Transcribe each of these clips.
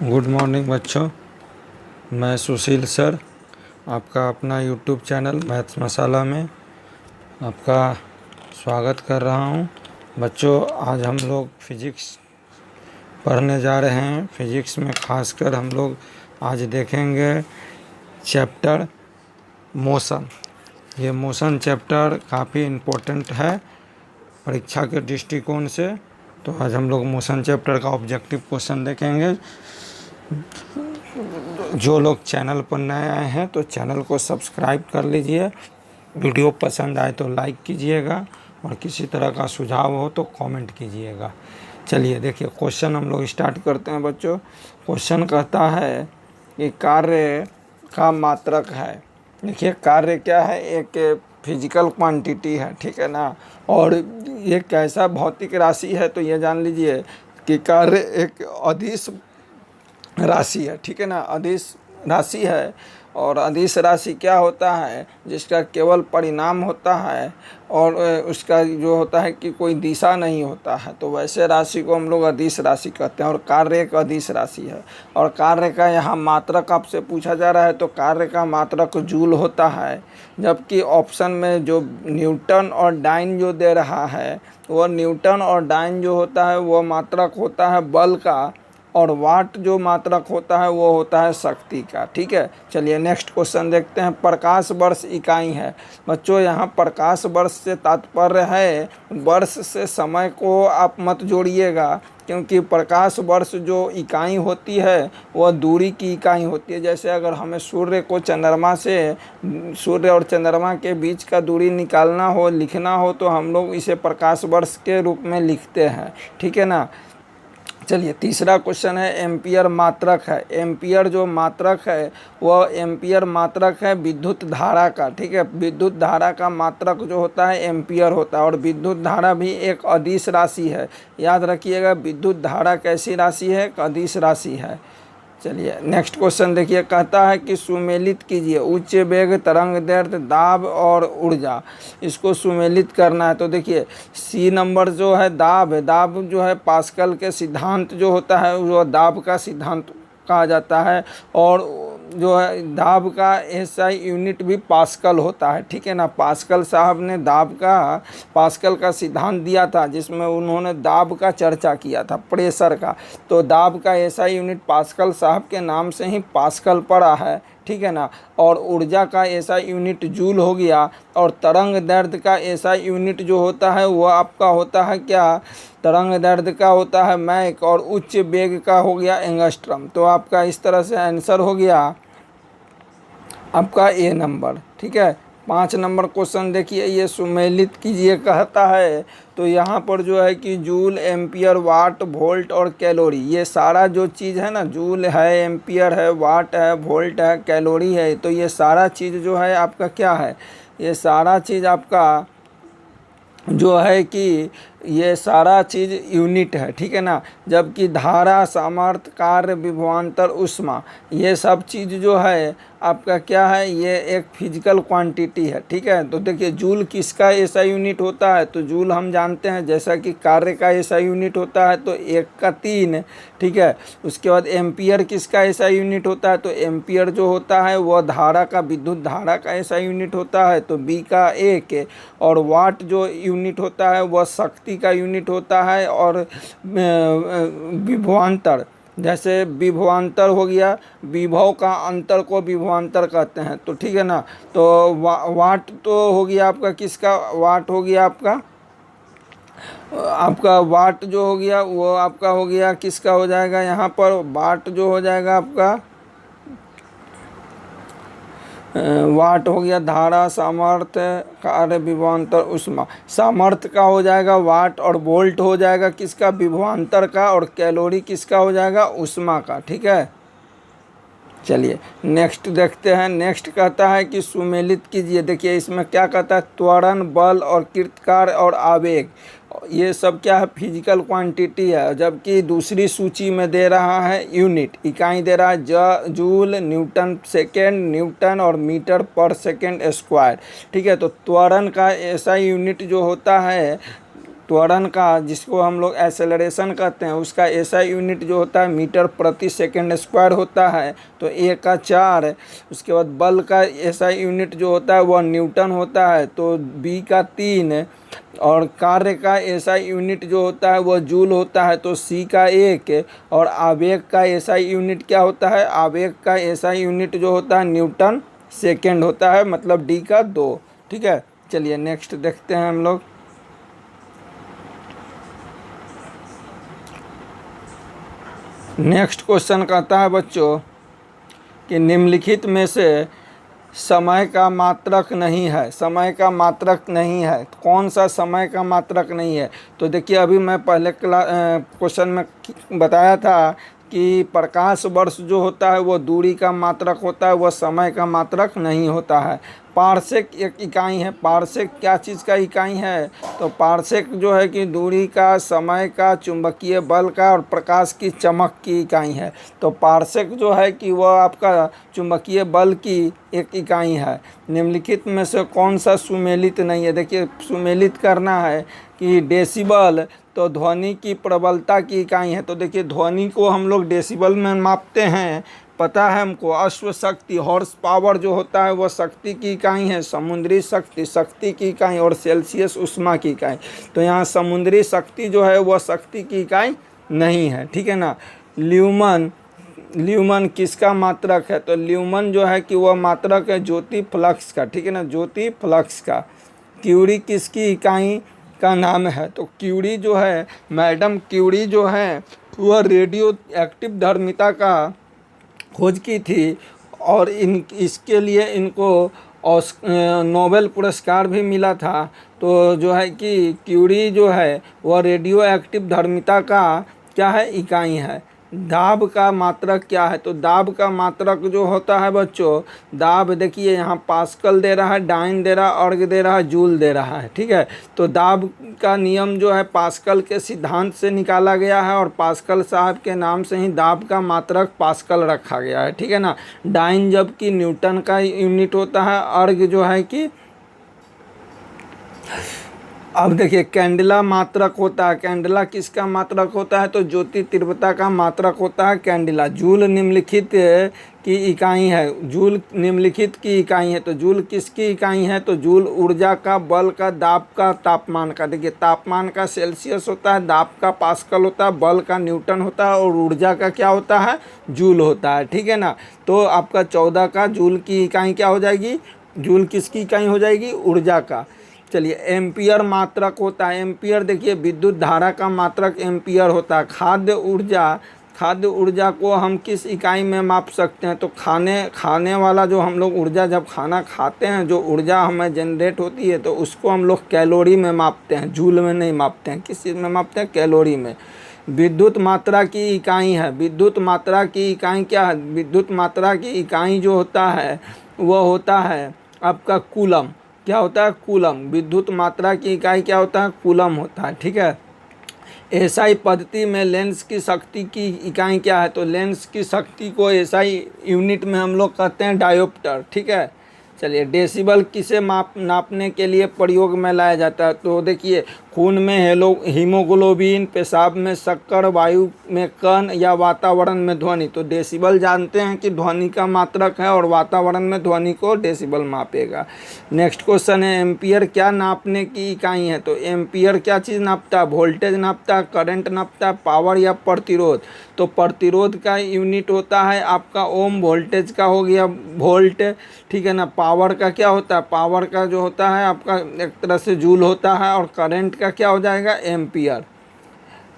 Good morning बच्चों। मैं सुशील sir आपका अपना यूट्यूब चैनल मैथ्स मसाला में आपका स्वागत कर रहा हूं। बच्चों, आज हम लोग फिजिक्स पढ़ने जा रहे हैं। फिजिक्स में खासकर हम लोग आज देखेंगे चैप्टर मोशन। ये मोशन चैप्टर काफ़ी इम्पोर्टेंट है परीक्षा के दृष्टिकोण से। तो आज हम लोग मोशन चैप्टर का ऑब्जेक्टिव क्वेश्चन देखेंगे। जो लोग चैनल पर नए आए हैं तो चैनल को सब्सक्राइब कर लीजिए। वीडियो पसंद आए तो लाइक कीजिएगा और किसी तरह का सुझाव हो तो कमेंट कीजिएगा। चलिए देखिए, क्वेश्चन हम लोग स्टार्ट करते हैं बच्चों। क्वेश्चन कहता है कि कार्य का मात्रक है। देखिए, कार्य क्या है? एक फिजिकल क्वांटिटी है, ठीक है ना। और ये कैसा भौतिक राशि है तो ये जान लीजिए कि कार्य एक अदिश राशि है, ठीक है ना। अदिश राशि है। और अदिश राशि क्या होता है? जिसका केवल परिणाम होता है और उसका जो होता है कि कोई दिशा नहीं होता है, तो वैसे राशि को हम लोग अदिश राशि कहते हैं। और कार्य एक अदिश राशि है। और कार्य का यहाँ मात्रक आपसे पूछा जा रहा है तो कार्य का मात्रक जूल होता है। जबकि ऑप्शन में जो न्यूटन और डाइन जो दे रहा है वो न्यूटन और डाइन जो होता है वो मात्रक होता है बल का, और वाट जो मात्रक होता है वो होता है शक्ति का, ठीक है। चलिए नेक्स्ट क्वेश्चन देखते हैं। प्रकाश वर्ष इकाई है। बच्चों, यहाँ प्रकाश वर्ष से तात्पर्य है वर्ष से समय को आप मत जोड़िएगा, क्योंकि प्रकाश वर्ष जो इकाई होती है वह दूरी की इकाई होती है। जैसे अगर हमें सूर्य को चंद्रमा से, सूर्य और चंद्रमा के बीच का दूरी निकालना हो, लिखना हो, तो हम लोग इसे प्रकाश वर्ष के रूप में लिखते हैं, ठीक है ना। चलिए तीसरा क्वेश्चन है, एम्पियर मात्रक है। एम्पियर जो मात्रक है वह एम्पियर मात्रक है विद्युत धारा का, ठीक है। विद्युत धारा का मात्रक जो होता है एम्पियर होता है। और विद्युत धारा भी एक अदिश राशि है। याद रखिएगा, विद्युत धारा कैसी राशि है? एक अदिश राशि है। चलिए नेक्स्ट क्वेश्चन देखिए, कहता है कि सुमेलित कीजिए उच्च वेग, तरंग दैर्ध्य, दाब और ऊर्जा। इसको सुमेलित करना है। तो देखिए सी नंबर जो है दाब है। दाब जो है पास्कल के सिद्धांत जो होता है वो दाब का सिद्धांत कहा जाता है। और जो है दाब का एसआई यूनिट भी पास्कल होता है, ठीक है ना। पास्कल साहब ने दाब का, पास्कल का सिद्धांत दिया था जिसमें उन्होंने दाब का चर्चा किया था, प्रेशर का। तो दाब का एसआई यूनिट पास्कल साहब के नाम से ही पास्कल पड़ा है, ठीक है ना। और ऊर्जा का ऐसा यूनिट जूल हो गया। और तरंग दैर्ध्य का ऐसा यूनिट जो होता है वो आपका होता है क्या? तरंग दैर्ध्य का होता है मैक। और उच्च वेग का हो गया एंगस्ट्रम। तो आपका इस तरह से आंसर हो गया आपका ए नंबर, ठीक है। 5 नंबर क्वेश्चन देखिए, ये सुमेलित कीजिए कहता है। तो यहाँ पर जो है कि जूल, एम्पियर, वाट, वोल्ट और कैलोरी, ये सारा जो चीज़ है ना, जूल है, एम्पियर है, वाट है, वोल्ट है, कैलोरी है, तो ये सारा चीज़ जो है आपका क्या है? ये सारा चीज़ आपका जो है कि ये सारा चीज़ यूनिट है, ठीक है ना। जबकि धारा, सामर्थ्य, कार्य, विभवांतर, ऊष्मा, ये सब चीज़ जो है आपका क्या है? ये एक फिजिकल क्वांटिटी है, ठीक है। तो देखिए जूल किसका ऐसा यूनिट होता है? तो जूल हम जानते हैं जैसा कि कार्य का ऐसा यूनिट होता है तो 1 का 3, ठीक है। उसके बाद एम्पियर किसका ऐसा यूनिट होता है? तो एम्पियर जो होता है वह धारा का, विद्युत धारा का ऐसा यूनिट होता है तो बी का 1। और वाट जो यूनिट होता है वह शक्ति का यूनिट होता है। और विभवांतर, जैसे विभवांतर हो गया, विभव का अंतर को विभवांतर कहते हैं, तो ठीक है ना। तो वाट तो हो गया आपका किसका? वाट हो गया आपका वाट जो हो गया वो आपका हो गया किसका हो जाएगा? यहाँ पर वाट जो हो जाएगा आपका वाट हो गया धारा, सामर्थ्य, कार्य, विभवांतर, ऊष्मा। सामर्थ्य का हो जाएगा वाट, और वोल्ट हो जाएगा किसका? विभवांतर का। और कैलोरी किसका हो जाएगा? ऊष्मा का, ठीक है। चलिए नेक्स्ट देखते हैं। नेक्स्ट कहता है कि सुमेलित कीजिए। देखिए इसमें क्या कहता है? त्वरण, बल और कृतकार और आवेग, ये सब क्या है? फिजिकल क्वांटिटी है। जबकि दूसरी सूची में दे रहा है यूनिट, इकाई दे रहा है जूल, न्यूटन सेकेंड, न्यूटन और मीटर पर सेकेंड स्क्वायर, ठीक है। तो त्वरण का ऐसा यूनिट जो होता है, त्वरण का, जिसको हम लोग एक्सेलरेशन कहते हैं, उसका एसआई यूनिट जो होता है मीटर प्रति सेकंड स्क्वायर होता है, तो ए का 4। उसके बाद बल का एसआई यूनिट जो होता है वह न्यूटन होता है, तो बी का 3। और कार्य का एसआई यूनिट जो होता है वह जूल होता है, तो सी का 1। और आवेग का एसआई यूनिट क्या होता है, आवेग का एसआई यूनिट जो होता है न्यूटन सेकेंड होता है, मतलब डी का 2। ठीक है, चलिए नेक्स्ट देखते हैं हम लोग। नेक्स्ट क्वेश्चन कहता है बच्चों कि निम्नलिखित में से समय का मात्रक नहीं है, समय का मात्रक नहीं है, कौन सा समय का मात्रक नहीं है। तो देखिए अभी मैं पहले क्वेश्चन में बताया था कि प्रकाश वर्ष जो होता है वो दूरी का मात्रक होता है, वह समय का मात्रक नहीं होता है। पारसेक एक इकाई है। पारसेक क्या चीज़ का इकाई है, तो पारसेक जो है कि दूरी का, समय का, चुंबकीय बल का और प्रकाश की चमक की इकाई है। तो पारसेक जो है कि वह आपका चुंबकीय बल की एक इकाई है। निम्नलिखित में से कौन सा सुमेलित नहीं है। देखिए सुमेलित करना है कि डेसिबल, तो ध्वनि की प्रबलता की इकाई है। तो देखिए ध्वनि को हम लोग डेसिबल में मापते हैं, पता है हमको। अश्व शक्ति, हॉर्स पावर जो होता है वह शक्ति की इकाई है। समुद्री शक्ति, शक्ति की इकाई। और सेल्सियस उष्मा की इकाई। तो यहाँ समुद्री शक्ति जो है वह शक्ति की इकाई नहीं है, ठीक है ना। ल्यूमन, ल्यूमन किसका मात्रक है, तो ल्यूमन जो है कि वह मात्रक है ज्योति फ्लक्स का, ठीक है ना, ज्योति फ्लक्स का। क्यूरी किसकी इकाई का नाम है, तो क्यूरी जो है, मैडम क्यूरी जो है वह रेडियो एक्टिव धर्मिता का खोज की थी, और इसके लिए इनको नोबेल पुरस्कार भी मिला था। तो जो है कि क्यूरी जो है वह रेडियो एक्टिव धर्मिता का क्या है, इकाई है। दाब का मात्रक क्या है, तो दाब का मात्रक जो होता है बच्चों, दाब देखिए यहाँ पास्कल दे रहा है, डाइन दे रहा है, अर्ग दे रहा है, जूल दे रहा है, ठीक है। तो दाब का नियम जो है पास्कल के सिद्धांत से निकाला गया है, और पास्कल साहब के नाम से ही दाब का मात्रक पास्कल रखा गया है, ठीक है ना। डाइन जबकि न्यूटन का यूनिट होता है, अर्ग जो है कि, अब देखिए कैंडेला मात्रक होता है। कैंडेला किसका मात्रक होता है, तो ज्योति तीव्रता का मात्रक होता है कैंडेला। जूल निम्नलिखित की इकाई है, जूल निम्नलिखित की इकाई है। तो जूल किसकी इकाई है, तो जूल ऊर्जा का, बल का, दाब का, तापमान का। देखिए तापमान का सेल्सियस होता है, दाब का पास्कल होता है, बल का न्यूटन होता है, और ऊर्जा का क्या होता है, जूल होता है, ठीक है ना। तो आपका 14 का जूल की इकाई क्या हो जाएगी, जूल किसकी इकाई हो जाएगी, ऊर्जा का। चलिए एम्पियर मात्रक होता है। एम्पियर देखिए विद्युत धारा का मात्रक एम्पियर होता है। खाद्य ऊर्जा, खाद्य ऊर्जा को हम किस इकाई में माप सकते हैं, तो खाने वाला जो हम लोग ऊर्जा, जब खाना खाते हैं जो ऊर्जा हमें जनरेट होती है, तो उसको हम लोग कैलोरी में मापते हैं, जूल में नहीं मापते हैं। किस चीज़ में मापते हैं, कैलोरी में। विद्युत मात्रा की इकाई है। विद्युत मात्रा की इकाई क्या है, विद्युत मात्रा की इकाई जो होता है वह होता है आपका कूलम। क्या होता है, कूलम। विद्युत मात्रा की इकाई क्या होता है, कूलम होता है, ठीक है। एसआई पद्धति में लेंस की शक्ति की इकाई क्या है, तो लेंस की शक्ति को एसआई यूनिट में हम लोग कहते हैं डायोप्टर, ठीक है। चलिए डेसिबल किसे नापने के लिए प्रयोग में लाया जाता है, तो देखिए खून में हीमोग्लोबिन, पेशाब में शक्कर, वायु में कण या वातावरण में ध्वनि। तो डेसिबल जानते हैं कि ध्वनि का मात्रक है, और वातावरण में ध्वनि को डेसिबल मापेगा। नेक्स्ट क्वेश्चन है एम्पियर क्या नापने की इकाई है, तो एम्पियर क्या चीज़ नापता है, वोल्टेज नापता है, करंट नापता है, पावर या प्रतिरोध। तो प्रतिरोध का यूनिट होता है आपका ओम, वोल्टेज का हो गया वोल्ट, ठीक है ना। पावर का क्या होता है, पावर का जो होता है आपका एक तरह से जूल होता है, और करंट का क्या हो जाएगा, एम्पियर।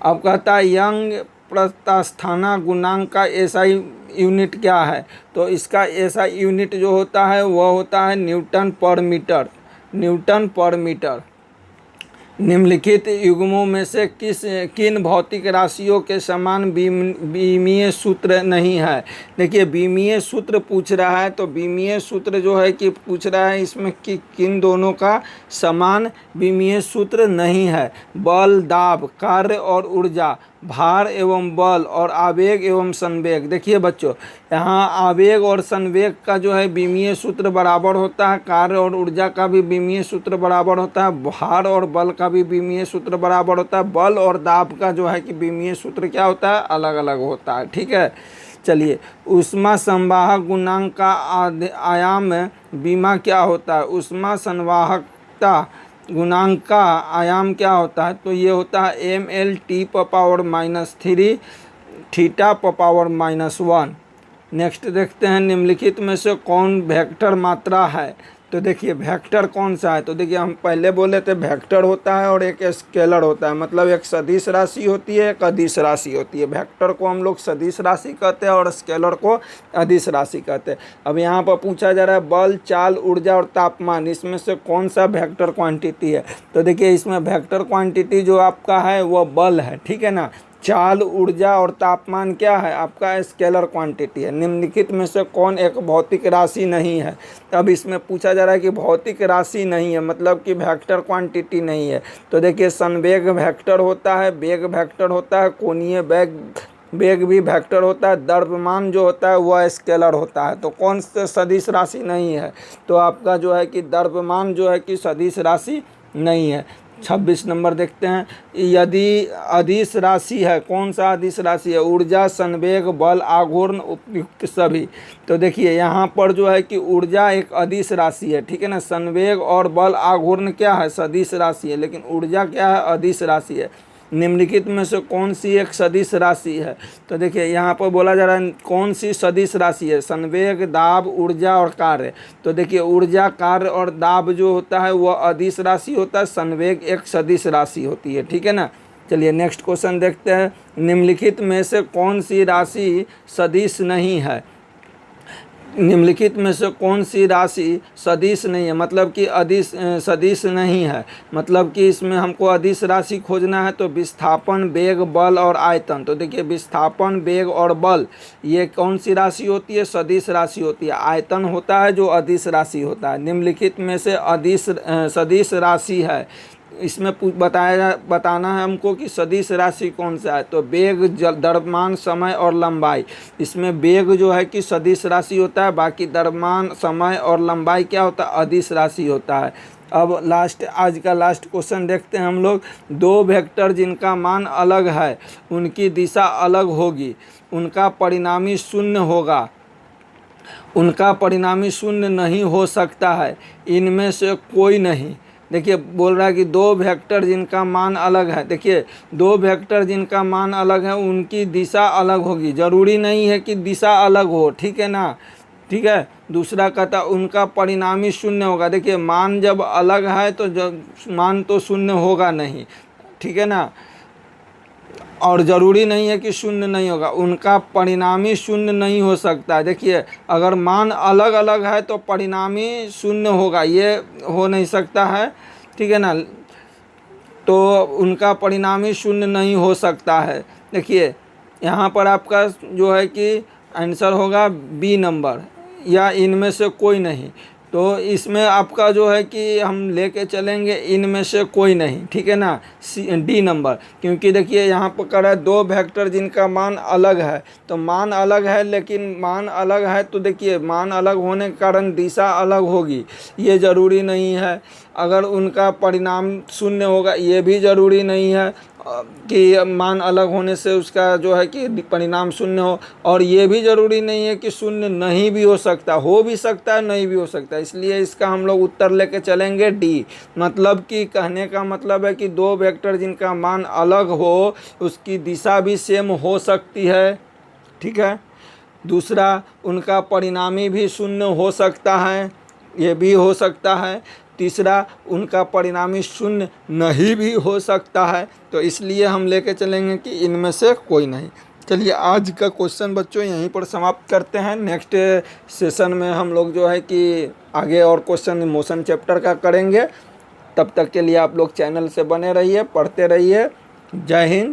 अब कहता है यंग प्रस्थाना गुणांक का एसआई यूनिट क्या है, तो इसका एसआई यूनिट जो होता है वह होता है न्यूटन पर मीटर, न्यूटन पर मीटर। निम्नलिखित युग्मों में से किन भौतिक राशियों के समान बीमीय सूत्र नहीं है। देखिए बीमीय सूत्र पूछ रहा है, तो बीमीय सूत्र जो है कि पूछ रहा है इसमें कि किन दोनों का समान बीमीय सूत्र नहीं है। बल, दाब, कार्य और ऊर्जा। भार एवं बल और आवेग एवं संवेग। देखिए बच्चों, यहाँ आवेग और संवेग का जो है विमीय सूत्र बराबर होता है, कार्य और ऊर्जा का भी विमीय सूत्र बराबर होता है, भार और बल का भी विमीय सूत्र बराबर होता है, बल और दाब का जो है कि विमीय सूत्र क्या होता है, अलग अलग होता है। ठीक है, चलिए, ऊष्मा संवाहक गुणांक का आयाम बीमा क्या होता है, ऊष्मा संवाहकता गुणांक का आयाम क्या होता है, तो ये होता है mL/T⁻³ θ⁻⁻1। नेक्स्ट देखते हैं, निम्नलिखित में से कौन वेक्टर मात्रा है। तो देखिए वेक्टर कौन सा है, तो देखिए हम पहले बोले थे वेक्टर होता है और एक स्केलर होता है, मतलब एक सदिश राशि होती है, एक अदिश राशि होती है। वेक्टर को हम लोग सदिश राशि कहते हैं और स्केलर को अदिश राशि कहते हैं। अब यहाँ पर पूछा जा रहा है बल, चाल, ऊर्जा और तापमान, इसमें से कौन सा वेक्टर क्वांटिटी है। तो देखिए इसमें वेक्टर क्वांटिटी जो आपका है वो बल है, ठीक है ना। चाल, ऊर्जा और तापमान क्या है, आपका स्केलर क्वांटिटी है। निम्नलिखित में से कौन एक भौतिक राशि नहीं है। अब इसमें पूछा जा रहा है कि भौतिक राशि नहीं है, मतलब कि वेक्टर क्वांटिटी नहीं है। तो देखिए संवेग वेक्टर होता है, वेग वेक्टर होता है, कोणीय वेग भी वेक्टर होता है, द्रव्यमान जो होता है वह स्केलर होता है। तो कौन सा सदिश राशि नहीं है, तो आपका जो है कि द्रव्यमान जो है कि सदिश राशि नहीं है। 26 नंबर देखते हैं, यदि अदिश राशि है, कौन सा अदिश राशि है, ऊर्जा, संवेग, बल, आघूर्ण, उपयुक्त सभी। तो देखिए यहाँ पर जो है कि ऊर्जा एक अदिश राशि है, ठीक है ना। संवेग और बल, आघूर्ण क्या है, सदिश राशि है, लेकिन ऊर्जा क्या है, अदिश राशि है। निम्नलिखित में से कौन सी एक सदिश राशि है, तो देखिए यहाँ पर बोला जा रहा है कौन सी सदिश राशि है, संवेग, दाब, ऊर्जा और कार्य। तो देखिए ऊर्जा, कार्य और दाब जो होता है वह अदिश राशि होता है, संवेग एक सदिश राशि होती है, ठीक है ना। चलिए नेक्स्ट क्वेश्चन देखते हैं, निम्नलिखित में से कौन सी राशि सदिश नहीं है। निम्नलिखित में से कौन सी राशि सदिश नहीं है, मतलब कि अदिश सदिश नहीं है, मतलब कि इसमें हमको अदिश राशि खोजना है। तो विस्थापन, वेग, बल और आयतन। तो देखिए विस्थापन, वेग और बल ये कौन सी राशि होती है, सदिश राशि होती है। आयतन होता है जो अदिश राशि होता है। निम्नलिखित में से सदिश राशि है, इसमें बताना है हमको कि सदिश राशि कौन सा है। तो वेग, द्रव्यमान, समय और लंबाई। इसमें वेग जो है कि सदिश राशि होता है, बाकी द्रव्यमान, समय और लंबाई क्या होता है, अदिश राशि होता है। अब आज का लास्ट क्वेश्चन देखते हैं हम लोग। दो वेक्टर जिनका मान अलग है, उनकी दिशा अलग होगी, उनका परिणामी शून्य होगा, उनका परिणामी शून्य नहीं हो सकता है, इनमें से कोई नहीं। देखिए बोल रहा है कि दो वेक्टर जिनका मान अलग है, देखिए दो वेक्टर जिनका मान अलग है उनकी दिशा अलग होगी, ज़रूरी नहीं है कि दिशा अलग हो, ठीक है ना। ठीक है, दूसरा कहता उनका परिणामी शून्य होगा। देखिए मान जब अलग है तो जब मान तो शून्य होगा नहीं, ठीक है ना, और ज़रूरी नहीं है कि शून्य नहीं होगा, उनका परिणामी शून्य नहीं हो सकता है। देखिए अगर मान अलग अलग है तो परिणामी शून्य होगा, ये हो नहीं सकता है, ठीक है ना। तो उनका परिणामी शून्य नहीं हो सकता है। देखिए यहाँ पर आपका जो है कि आंसर होगा बी नंबर, या इनमें से कोई नहीं। तो इसमें आपका जो है कि हम लेके चलेंगे इनमें से कोई नहीं, ठीक है ना, डी नंबर। क्योंकि देखिए यहाँ पर कर रहा है दो वेक्टर जिनका मान अलग है, तो मान अलग है, लेकिन मान अलग है तो देखिए मान अलग होने के कारण दिशा अलग होगी, ये ज़रूरी नहीं है। अगर उनका परिणाम शून्य होगा, ये भी ज़रूरी नहीं है कि मान अलग होने से उसका जो है कि परिणाम शून्य हो, और ये भी ज़रूरी नहीं है कि शून्य नहीं भी हो सकता, हो भी सकता है, नहीं भी हो सकता। इसलिए इसका हम लोग उत्तर लेके चलेंगे डी। मतलब कि कहने का मतलब है कि दो वेक्टर जिनका मान अलग हो उसकी दिशा भी सेम हो सकती है, ठीक है। दूसरा, उनका परिणामी भी शून्य हो सकता है, ये भी हो सकता है। तीसरा, उनका परिणामी शून्य नहीं भी हो सकता है। तो इसलिए हम लेके चलेंगे कि इनमें से कोई नहीं। चलिए आज का क्वेश्चन बच्चों यहीं पर समाप्त करते हैं। नेक्स्ट सेशन में हम लोग जो है कि आगे और क्वेश्चन मोशन चैप्टर का करेंगे। तब तक के लिए आप लोग चैनल से बने रहिए, पढ़ते रहिए। जय हिंद।